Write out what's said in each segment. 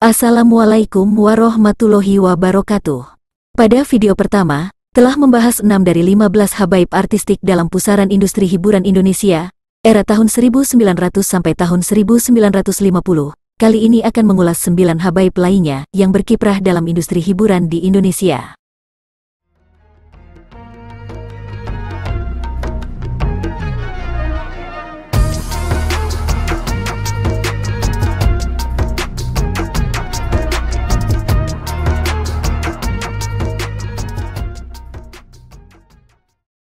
Assalamualaikum warahmatullahi wabarakatuh. Pada video pertama, telah membahas 6 dari 15 habaib artistik dalam pusaran industri hiburan Indonesia, era tahun 1900 sampai tahun 1950. Kali ini akan mengulas 9 habaib lainnya yang berkiprah dalam industri hiburan di Indonesia.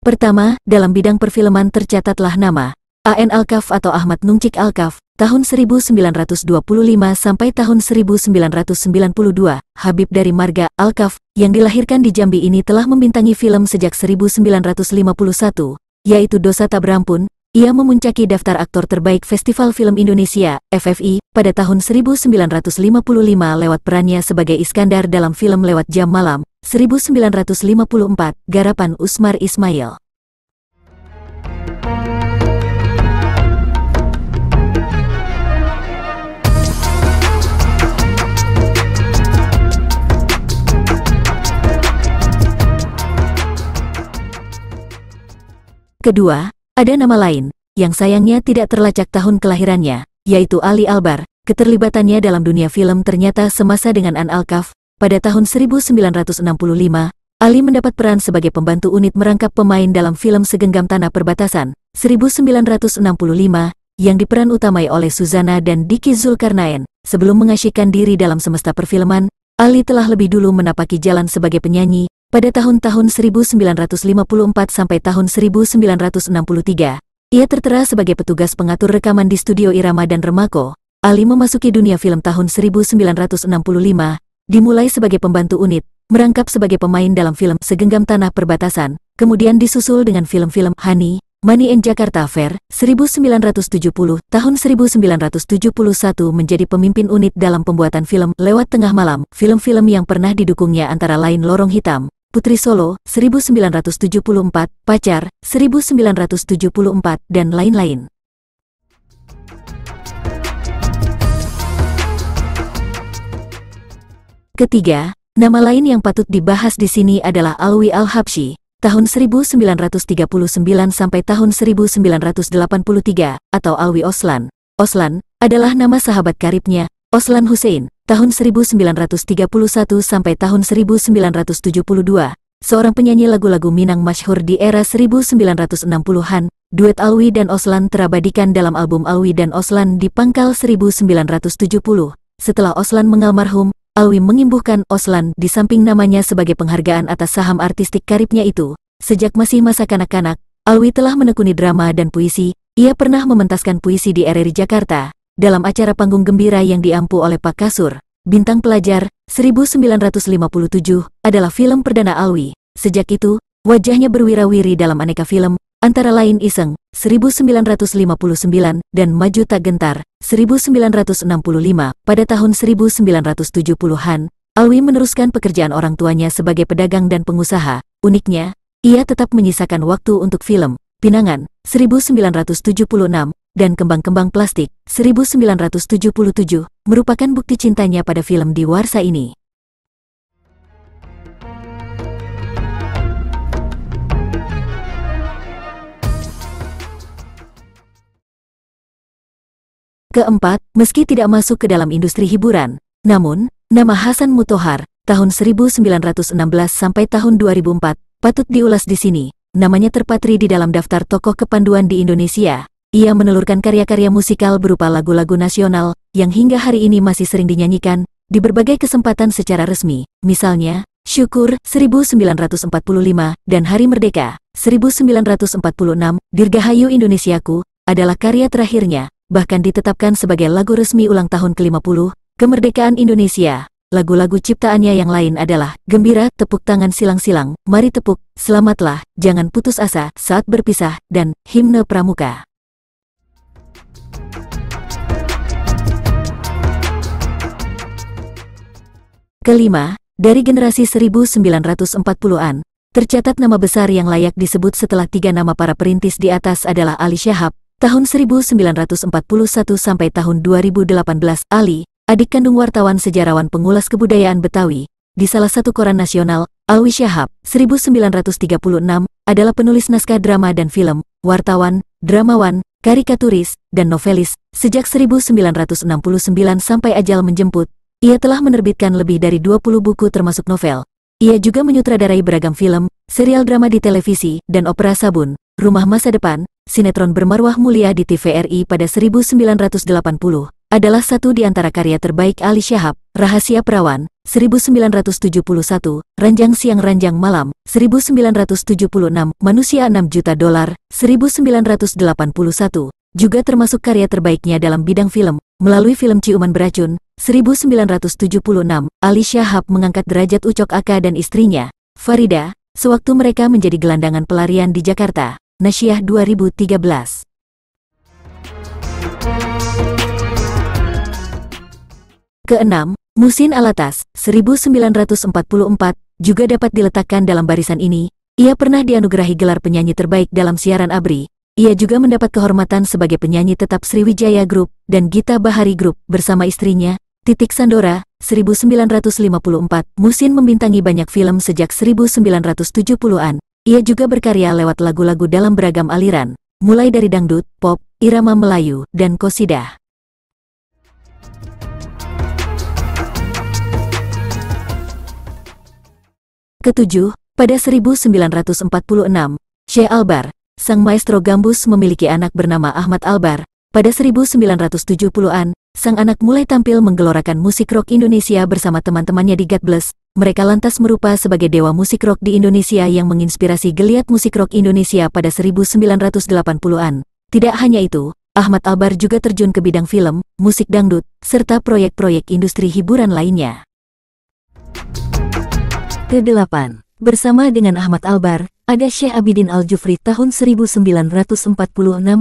Pertama, dalam bidang perfilman tercatatlah nama A.N. Alkaf atau Ahmad Nungcik Alkaf, tahun 1925 sampai tahun 1992. Habib dari marga Alkaf, yang dilahirkan di Jambi ini telah membintangi film sejak 1951, yaitu Dosa Tak Berampun. Ia memuncaki daftar aktor terbaik Festival Film Indonesia, FFI, pada tahun 1955 lewat perannya sebagai Iskandar dalam film Lewat Jam Malam, 1954, garapan Usmar Ismail. Kedua, ada nama lain, yang sayangnya tidak terlacak tahun kelahirannya, yaitu Ali Albar. Keterlibatannya dalam dunia film ternyata semasa dengan An Alkaf. Pada tahun 1965, Ali mendapat peran sebagai pembantu unit merangkap pemain dalam film Segenggam Tanah Perbatasan, 1965, yang diperan utamai oleh Suzana dan Diki Zulkarnain. Sebelum mengasyikkan diri dalam semesta perfilman, Ali telah lebih dulu menapaki jalan sebagai penyanyi. Pada tahun-tahun 1954 sampai tahun 1963, ia tertera sebagai petugas pengatur rekaman di studio Irama dan Remako. Ali memasuki dunia film tahun 1965, dimulai sebagai pembantu unit, merangkap sebagai pemain dalam film Segenggam Tanah Perbatasan, kemudian disusul dengan film-film Honey, Money and Jakarta Fair, 1970, tahun 1971 menjadi pemimpin unit dalam pembuatan film Lewat Tengah Malam. Film-film yang pernah didukungnya antara lain Lorong Hitam, Putri Solo, 1974, Pacar, 1974, dan lain-lain. Ketiga, nama lain yang patut dibahas di sini adalah Alwi Al-Habsyi, tahun 1939 sampai tahun 1983, atau Alwi Oslan. Oslan adalah nama sahabat karibnya, Oslan Hussein, tahun 1931 sampai tahun 1972, seorang penyanyi lagu-lagu Minang masyhur di era 1960-an. Duet Alwi dan Oslan terabadikan dalam album Alwi dan Oslan di pangkal 1970. Setelah Oslan mengalmarhum, Alwi mengimbuhkan Oslan di samping namanya sebagai penghargaan atas saham artistik karibnya itu. Sejak masih masa kanak-kanak, Alwi telah menekuni drama dan puisi. Ia pernah mementaskan puisi di RRI Jakarta, dalam acara panggung gembira yang diampu oleh Pak Kasur. Bintang Pelajar, 1957, adalah film perdana Alwi. Sejak itu, wajahnya berwira-wiri dalam aneka film, antara lain Iseng, 1959, dan Maju Tak Gentar, 1965. Pada tahun 1970-an, Alwi meneruskan pekerjaan orang tuanya sebagai pedagang dan pengusaha. Uniknya, ia tetap menyisakan waktu untuk film Pinangan, 1976, dan Kembang-Kembang Plastik, 1977, merupakan bukti cintanya pada film di Warsa ini. Keempat, meski tidak masuk ke dalam industri hiburan, namun, nama Hasan Muthohar, tahun 1916 sampai tahun 2004, patut diulas di sini. Namanya terpatri di dalam daftar tokoh kepanduan di Indonesia. Ia menelurkan karya-karya musikal berupa lagu-lagu nasional, yang hingga hari ini masih sering dinyanyikan, di berbagai kesempatan secara resmi. Misalnya, Syukur, 1945, dan Hari Merdeka, 1946, Dirgahayu Indonesiaku, adalah karya terakhirnya. Bahkan ditetapkan sebagai lagu resmi ulang tahun ke-50, kemerdekaan Indonesia. Lagu-lagu ciptaannya yang lain adalah Gembira, Tepuk Tangan Silang-Silang, Mari Tepuk, Selamatlah, Jangan Putus Asa, Saat Berpisah, dan Himne Pramuka. Kelima, dari generasi 1940-an, tercatat nama besar yang layak disebut setelah 3 nama para perintis di atas adalah Ali Shahab, tahun 1941 sampai tahun 2018. Ali adik kandung wartawan sejarawan pengulas kebudayaan Betawi, di salah satu koran nasional, Alwi Syahab, 1936, adalah penulis naskah drama dan film, wartawan, dramawan, karikaturis, dan novelis. Sejak 1969 sampai ajal menjemput, ia telah menerbitkan lebih dari 20 buku termasuk novel. Ia juga menyutradarai beragam film, serial drama di televisi, dan opera Sabun, Rumah Masa Depan, sinetron bermarwah mulia di TVRI pada 1980, adalah satu di antara karya terbaik Ali Syahab, Rahasia Perawan, 1971, Ranjang Siang Ranjang Malam, 1976, Manusia $6 Juta, 1981, juga termasuk karya terbaiknya dalam bidang film. Melalui film Ciuman Beracun, 1976, Ali Syahab mengangkat derajat Ucok Aka dan istrinya, Farida, sewaktu mereka menjadi gelandangan pelarian di Jakarta. Nasyiah 2013. Keenam, Muhsin Alatas, 1944, juga dapat diletakkan dalam barisan ini. Ia pernah dianugerahi gelar penyanyi terbaik dalam siaran ABRI. Ia juga mendapat kehormatan sebagai penyanyi tetap Sriwijaya Group dan Gita Bahari Group bersama istrinya, Titik Sandora, 1954. Muhsin membintangi banyak film sejak 1970-an. Ia juga berkarya lewat lagu-lagu dalam beragam aliran, mulai dari dangdut, pop, irama Melayu, dan qosidah. Ketujuh, pada 1946, Syekh Albar, sang maestro gambus memiliki anak bernama Ahmad Albar. Pada 1970-an, sang anak mulai tampil menggelorakan musik rock Indonesia bersama teman-temannya di God Bless. Mereka lantas merupa sebagai dewa musik rock di Indonesia yang menginspirasi geliat musik rock Indonesia pada 1980-an. Tidak hanya itu, Ahmad Albar juga terjun ke bidang film, musik dangdut, serta proyek-proyek industri hiburan lainnya. Kedelapan, bersama dengan Ahmad Albar, ada Syekh Abidin Al-Jufri tahun 1946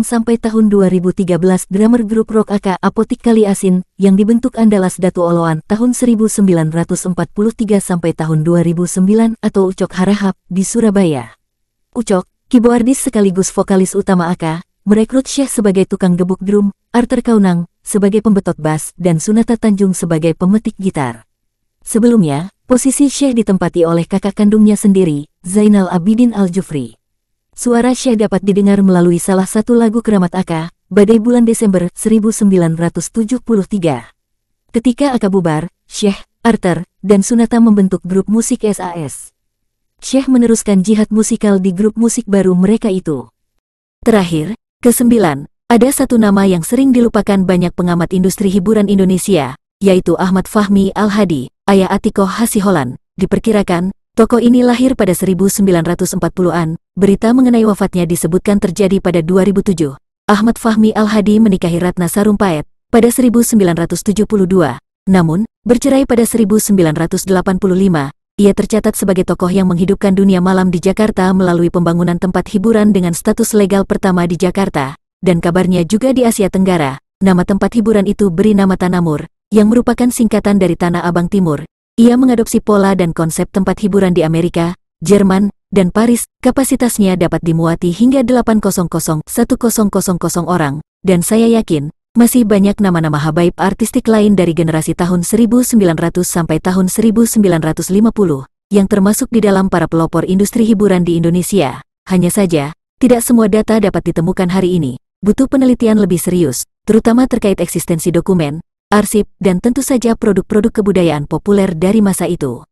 sampai tahun 2013, drummer grup rock AK Apotik Kali Asin, yang dibentuk Andalas Datu Oloan tahun 1943 sampai tahun 2009 atau Ucok Harahap di Surabaya. Ucok, keyboardis sekaligus vokalis utama AK, merekrut Syekh sebagai tukang gebuk drum, Arthur Kaunang sebagai pembetot bass, dan Sunata Tanjung sebagai pemetik gitar. Sebelumnya, posisi Syekh ditempati oleh kakak kandungnya sendiri, Zainal Abidin Al-Jufri. Suara Syekh dapat didengar melalui salah satu lagu keramat AK, Badai Bulan Desember 1973. Ketika AK bubar, Syekh, Arthur, dan Sunata membentuk grup musik SAS. Syekh meneruskan jihad musikal di grup musik baru mereka itu. Terakhir, kesembilan, ada satu nama yang sering dilupakan banyak pengamat industri hiburan Indonesia, yaitu Ahmad Fahmi Al-Hadi, ayah Atikoh Hasiholan. Diperkirakan, tokoh ini lahir pada 1940-an. Berita mengenai wafatnya disebutkan terjadi pada 2007. Ahmad Fahmi Al-Hadi menikahi Ratna Sarumpait pada 1972. Namun, bercerai pada 1985. Ia tercatat sebagai tokoh yang menghidupkan dunia malam di Jakarta melalui pembangunan tempat hiburan dengan status legal pertama di Jakarta. Dan kabarnya juga di Asia Tenggara, nama tempat hiburan itu beri nama Tanamur, yang merupakan singkatan dari Tanah Abang Timur. Ia mengadopsi pola dan konsep tempat hiburan di Amerika, Jerman, dan Paris. Kapasitasnya dapat dimuati hingga 800-1000 orang, dan saya yakin, masih banyak nama-nama habaib artistik lain dari generasi tahun 1900 sampai tahun 1950, yang termasuk di dalam para pelopor industri hiburan di Indonesia. Hanya saja, tidak semua data dapat ditemukan hari ini. Butuh penelitian lebih serius, terutama terkait eksistensi dokumen, arsip, dan tentu saja produk-produk kebudayaan populer dari masa itu.